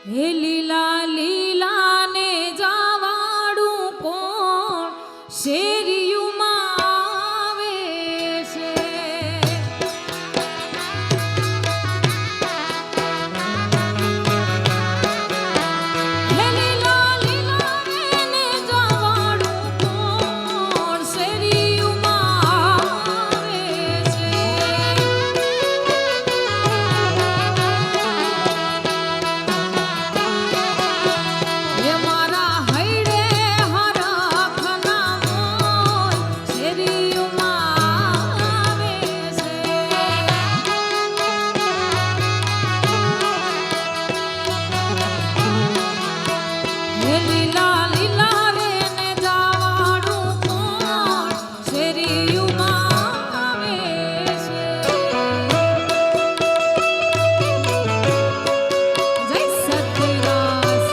હે લીલા લીલા ને જાવાડું કોણ શેરીયુમાં આવે છે. હે લીલા લીલા ને જાવાડું કોણ શેરીયુમાં આવે છે. હે મારા હૈડે હરખના મોર શેરીયુમાં આવે છે. હે લીલા લીલા રે ને જાવાડું કોણ શેરીયુમાં આવે છે. જય સત્યદાસ,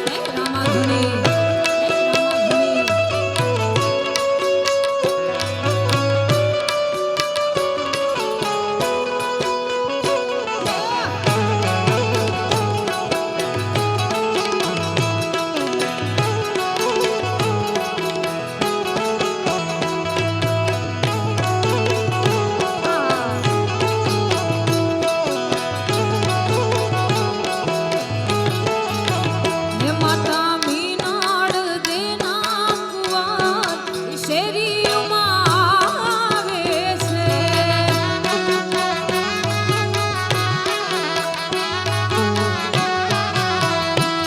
જય રામાધુની, જય રામાધુની. હે માતા મીનાડ દેના કુંવર શેરીયુમાં આવે છે.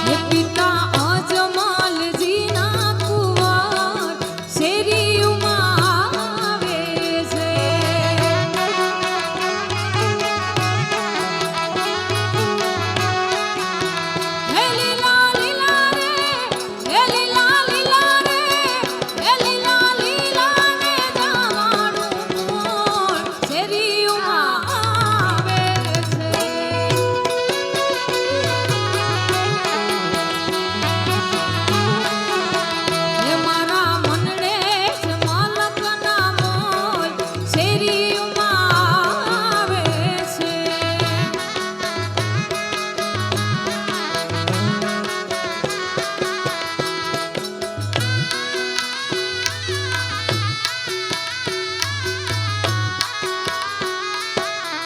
હે પિતા અજમાલજીના કુંવર શેરીયુમાં આવે છે. હે લીલા લીલા રે, હે લીલા લીલા રે, હે લીલા લીલા ને જાવાડું કોણ શેરીયુમાં આવે છે. હે મારા મનડે છે માલકના મોર શેરીયુમાં આવે છે.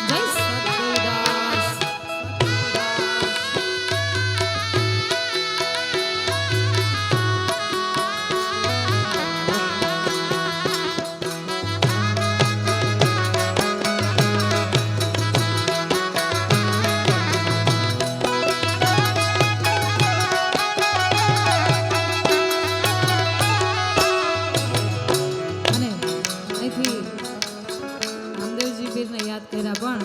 જય સત્યદાસ, અને અહીંથી રામદેવજી પીરને યાદ કર્યા પણ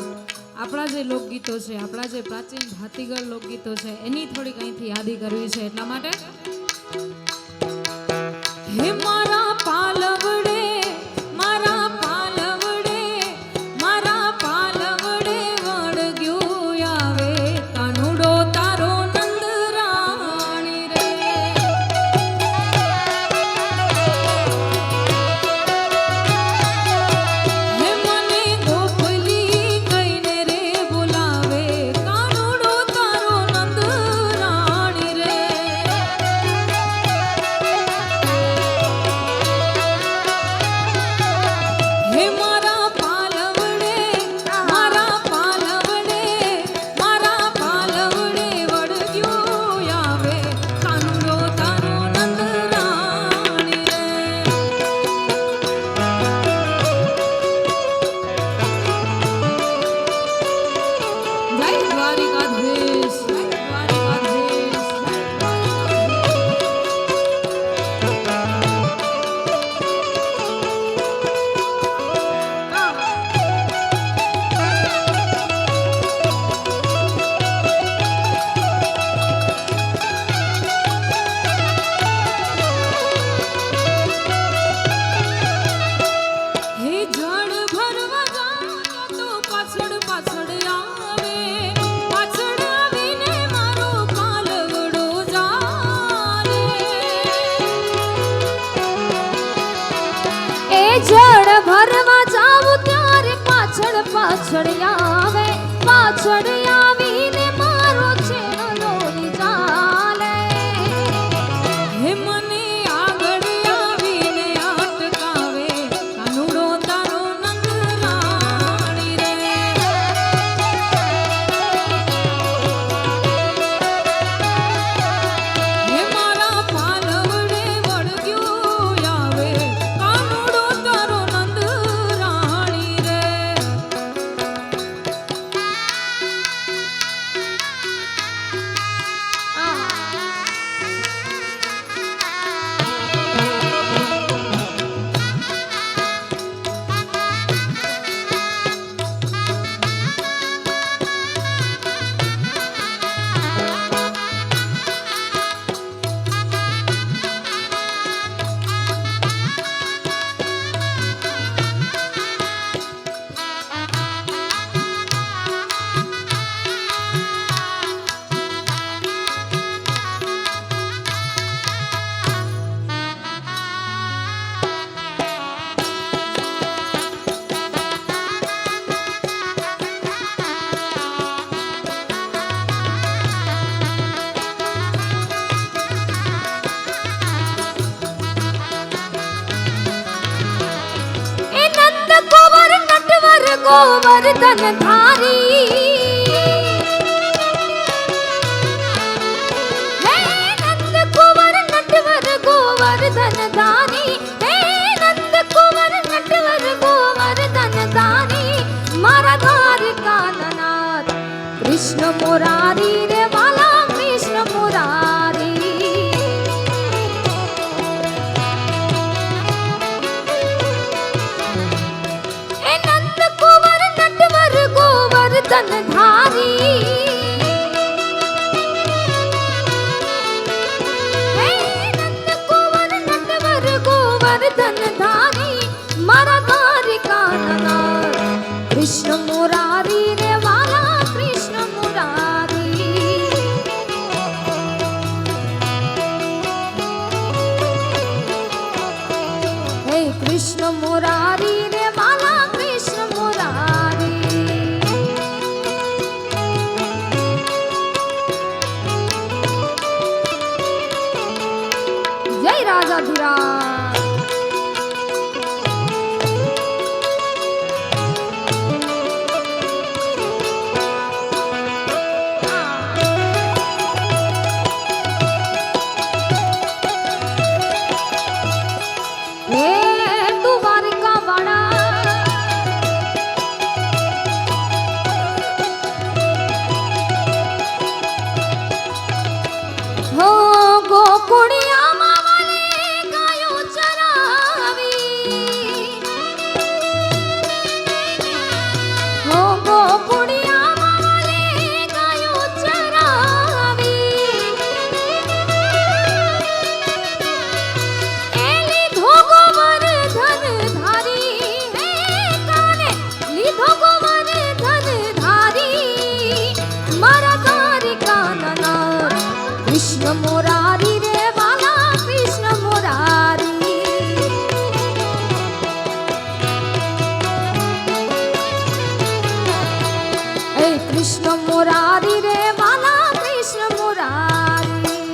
આપણા જે લોકગીતો છે, આપણા જે પ્રાચીન ભાતીગળ લોકગીતો છે એની થોડીક અહીંથી યાદી કરવી છે. એટલા માટે હે મારા પાલવડે, મારા પાલવડે, મારા પાલવડે વળગ્યું આવે કાનુડો તારો નંદરાણી રે. હે મને ગોપલી કઈને રે બોલાવે કાનુડો તારો નંદરાણી રે. જળ ભરવા જાવું ત્યારે પાછળ પાછળ આવે પાછળ આવીને મારો છેડો લઈ ચાલે. હે મને આગળ આવીને અટકાવે કાનુડો તારો નંદલાણી રે. હે મારા પાલવડે વળગ્યું આવે કાનુડો તારો નંદરાણી રે. એ નંદ કુંવર નટવર ગોવર્ધન ધારી. હે નંદ કુંવર નટવર ગોવર્ધન ધારી. હે નંદ કુંવર નટવર ગોવર્ધન ધારી. મારા દ્વારકાનાથ કૃષ્ણ મુરારી રે વાલા કૃષ્ણ મુરારી. એ નંદ કુંવર નટવર ગોવર્ધન ધારી. હે નંદ કુંવર નટવર ગોવર્ધન ધારી. મારા દ્વારકાનાથ કૃષ્ણ મુરારી રે વાલા કૃષ્ણ મુરારી. હે કૃષ્ણ મુરારી રે વાલા કૃષ્ણ મુરારી. જય રાજાધિરાજ. હે દ્વારકા વાળા હો ગોકુળિયામાં વાલે ગાયો ચરાવી. હો ગોકુળિયામાં વાલે ગાયો ચરાવી. એ લીધો ગોવર્ધન ધારી. હે કાને લીધો ગોવર્ધન ધારી. મારા દ્વારકાનાથ કૃષ્ણ મુરારી રે વાલા કૃષ્ણ મુરારી. હે કૃષ્ણ મુરારી રે વાલા કૃષ્ણ મુરારી.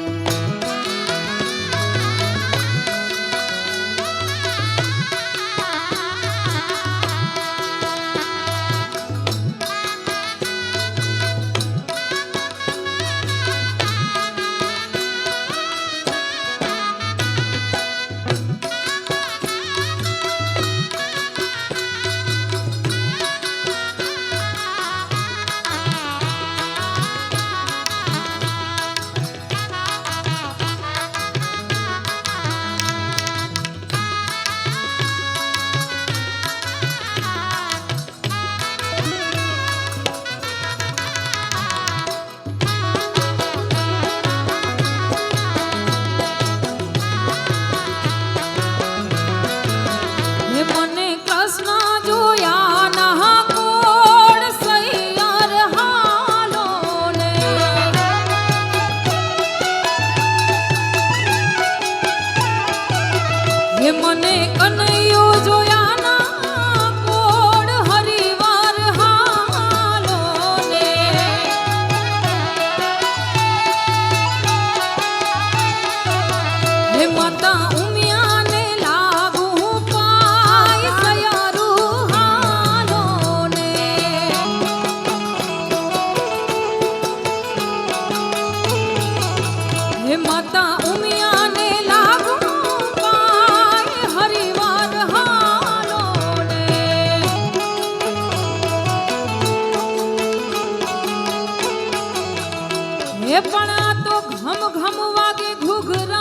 એ પણ આ તો ઘમ ઘમ વાગે ઘૂઘરા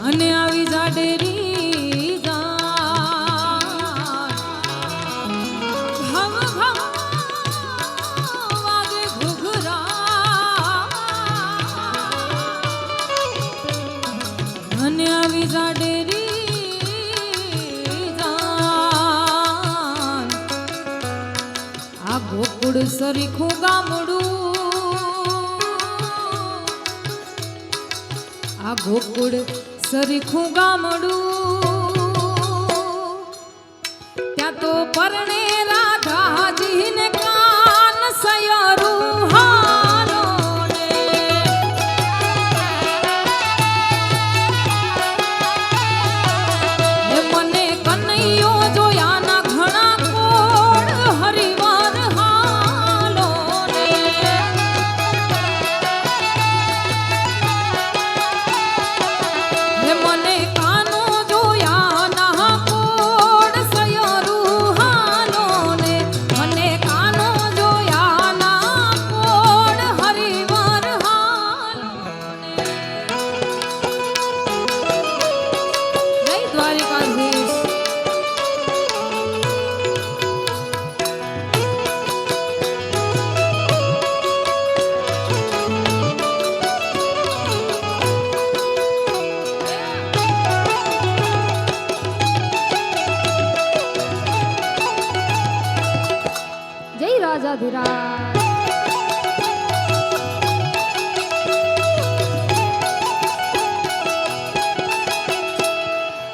અને આવી જાડેરી ઘમ ઘમ વાગે ઘૂઘરા અને આવી જાડેરી ગોકુળ સરીખું ગામડું આ ગોકુળ સરીખું ગામડું ત્યાં તો પરણે રાધાજીને કાન સયરું હારો ને મને કનૈયો જોયાના ઘણા કોડ હરિવાર રાજાધિરાજ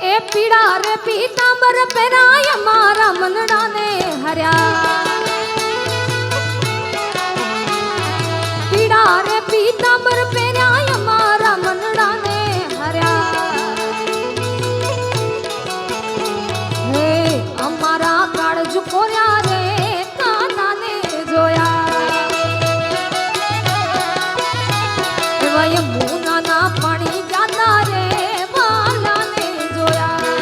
એ પીડા રે પીતાંબર પહેરાય મારા મનડાને હર્યા પીડા રે પીતાંબર પહેરાય મારા મનડાને હર્યા હે અમારા કાળજ કોર્યા રે મુનાના પાણી જાતા રે વાલાને જોયા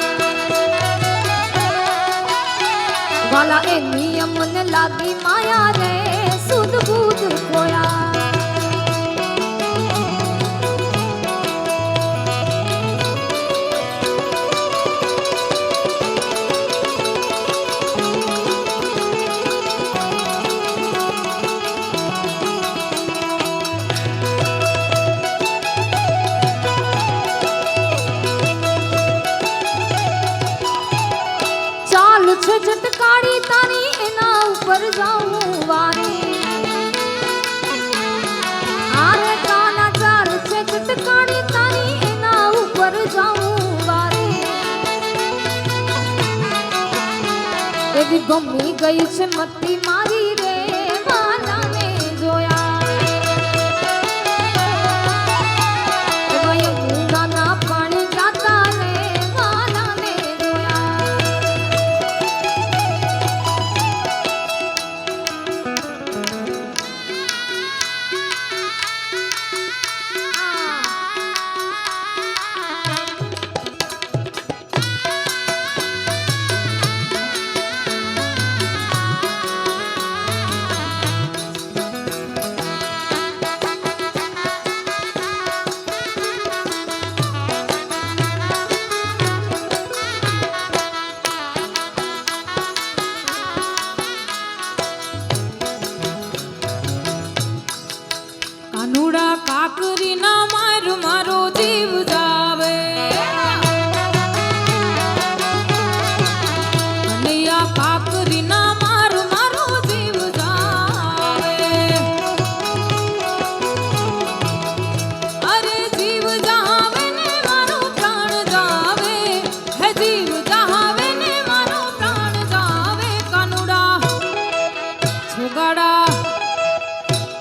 વાલા એ નિયમ ને લાગી માયા રે સુધ બુધ ખોયા છે ઝટકાળી તારી એના ઉપર જાઉં વારી આરે કાના ચાલ છે ઝટકાળી તારી એના ઉપર જાઉં વારી એવી ગમી ગઈ છે મતી મારી રે વાલાને જોયા મુંડાના પાણી જાતા રે વાલાને જોયા કાનુડા કાકરી ના માર મારો જીવ જાવે કનૈયા કાકરી ના માર મારો જીવ જાવે અરે જીવ જાવે ને મારો પ્રાણ જાવે હે જીવ જાવે ને મારો પ્રાણ જાવે કાનુડા છોગાડા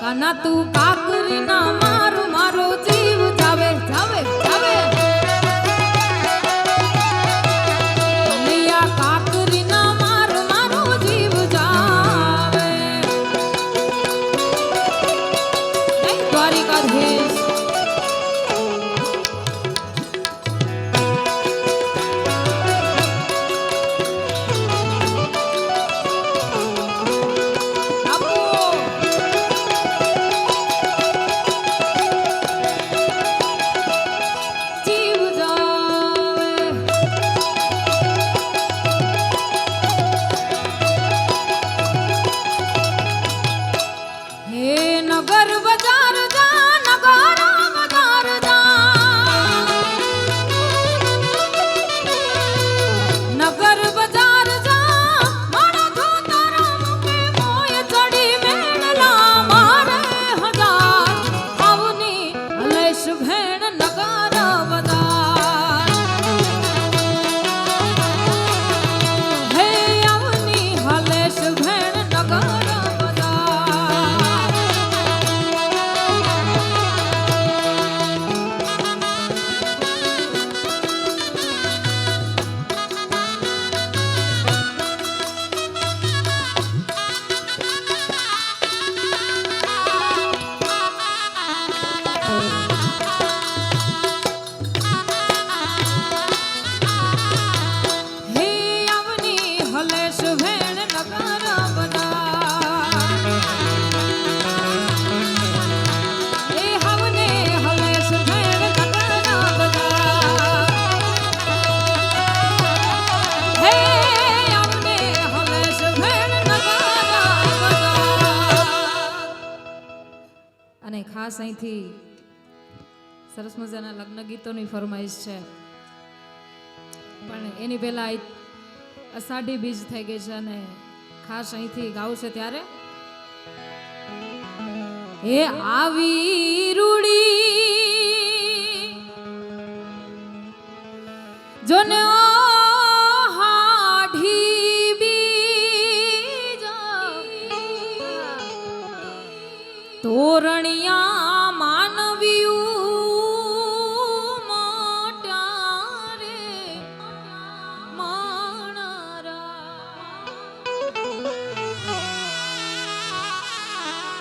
કાના તું કાકરી ના મારો મારો જીવ જાવે જાવે જાવે કનૈયા કાકરી ના મારો મારો જીવ જાવે દ્વારિકાધીશ આપો ખાસ અહીંથી સરસ મજાના લગ્ન ગીતોની ફરમાઈશ છે, પણ એની પહેલા અષાઢી બીજ થઈ ગઈ છે અને ખાસ અહીંથી ગાવું છે ત્યારે હે આવી રૂડી જોને હાઢી બીજ તોરણિયા માનવ્યું મોટા રે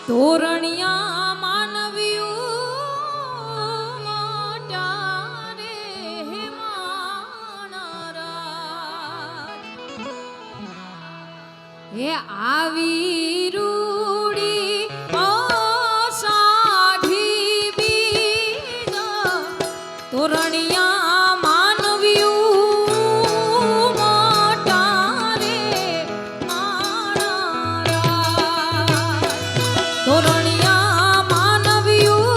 તોરણિયા માનવ્યું મોટા રે માણરા હે આવી રૂડી અષાઢી બીજ તોરણિયા માનવ્યું મોટા રે માણરા તોરણિયા માનવ્યું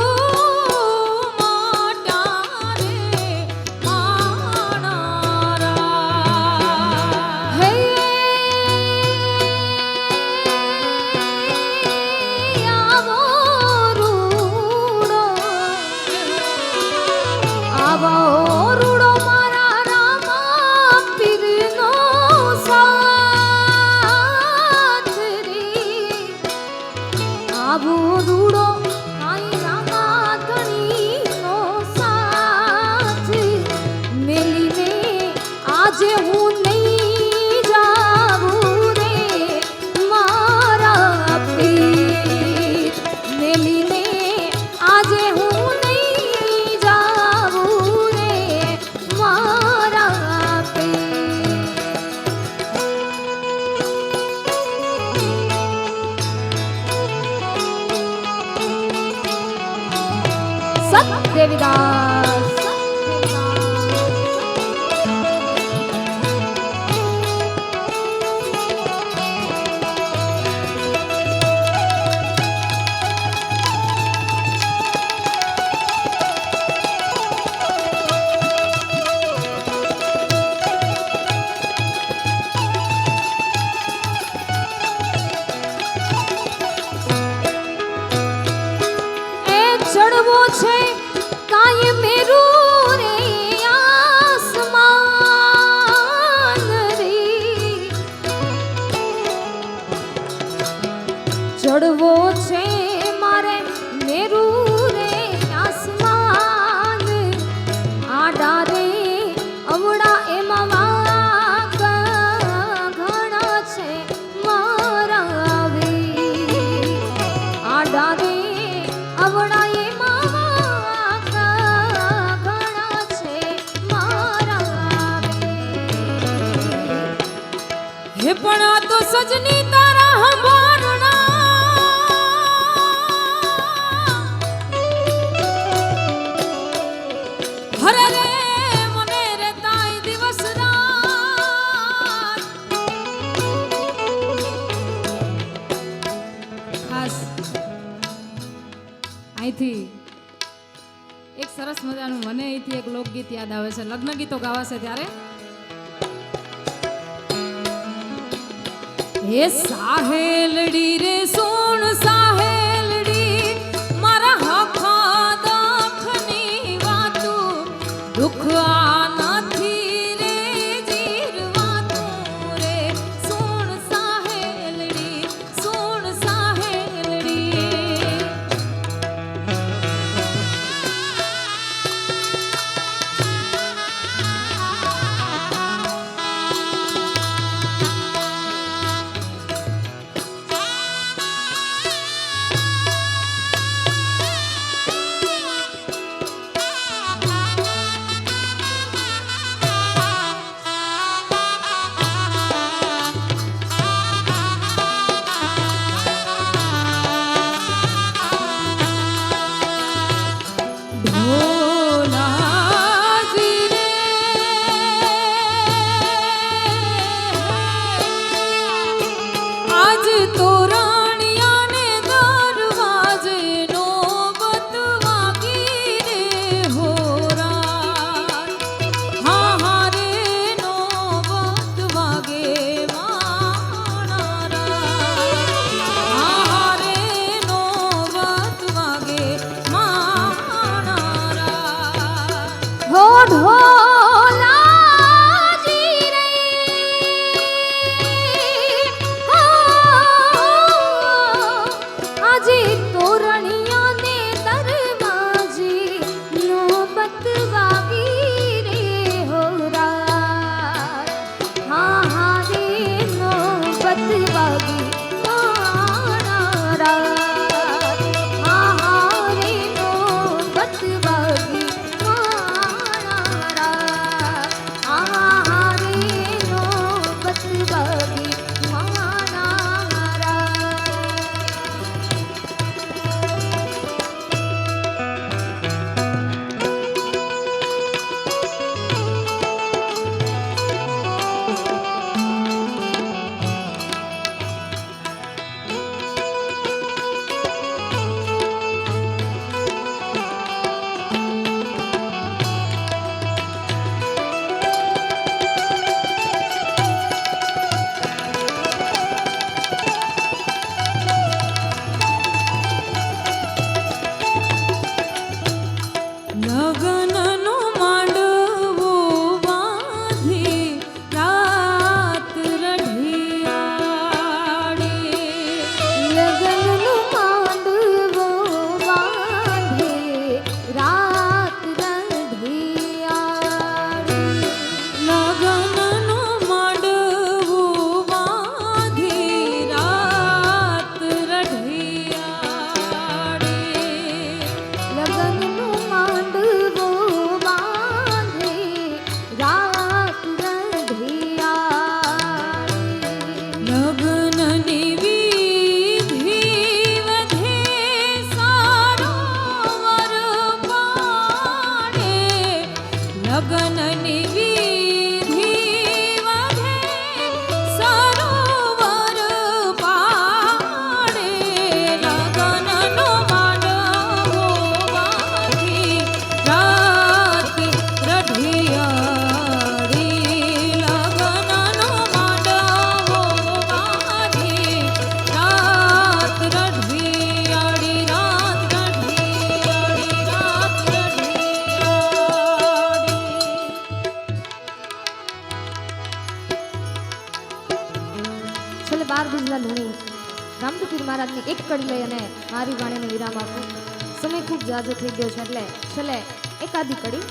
મોટા રે માણરા હે આવો રૂડો રૂડો મારા રામા પીરનો સાથ રે આવો રૂડો આઈ રામા ધણીનો સાથ મેલીને આજે હું નહીં જાવું રે મારા પીર મેલીને આજે હું નહીં જાવું રે મારા પીર સત દેવીદાસ એ ચડવો છે કાય મેરું રે આસમાન રે ચડવો છે મારે મેરું રે આસમાન આડા રે અવડા એમાં વાંક ઘણા છે મારા વીર આડા રે અવડા એમાં વાંક ઘણા છે મારા વીર હે પણ આ તો સજની તારા હંભારણા હરે રે મને રે તાઈ દિવસ રાત ખાસ અહીંથી એક સરસ મજાનું મને અહીંથી એક લોકગીત યાદ આવે છે, લગ્ન ગીતો ગાવાશે ત્યારે હે સાહેલડી રે સોણ સાહેલડી મારા હખા દખની વાતું દુઃખ આ નથી રે જીરવાતું રે સોણ સાહેલડી સોણ સાહેલડી રામદેવ પીર મહારાજની એક કડી લઈ અને મારી વાણીને વિરામ આપું. સમય ખૂબ જાજો થઈ ગયો છે એટલે છેલ્લે એકાદી કડી.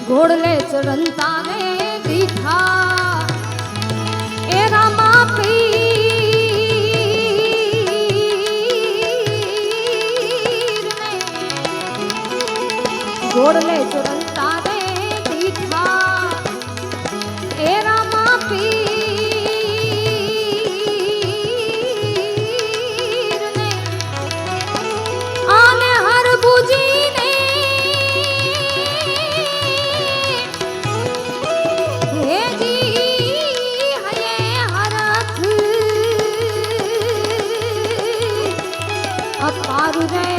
ઘોડલે ચરણતા ને દીઠા એ રામા પીરને ઘોડલે ચરણતા ને દીઠા એ રામા પીરને આને હરભુજીને હેજી હયે હરખ અપાર રે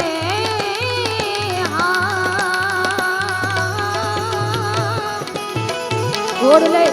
હા ઘોડલે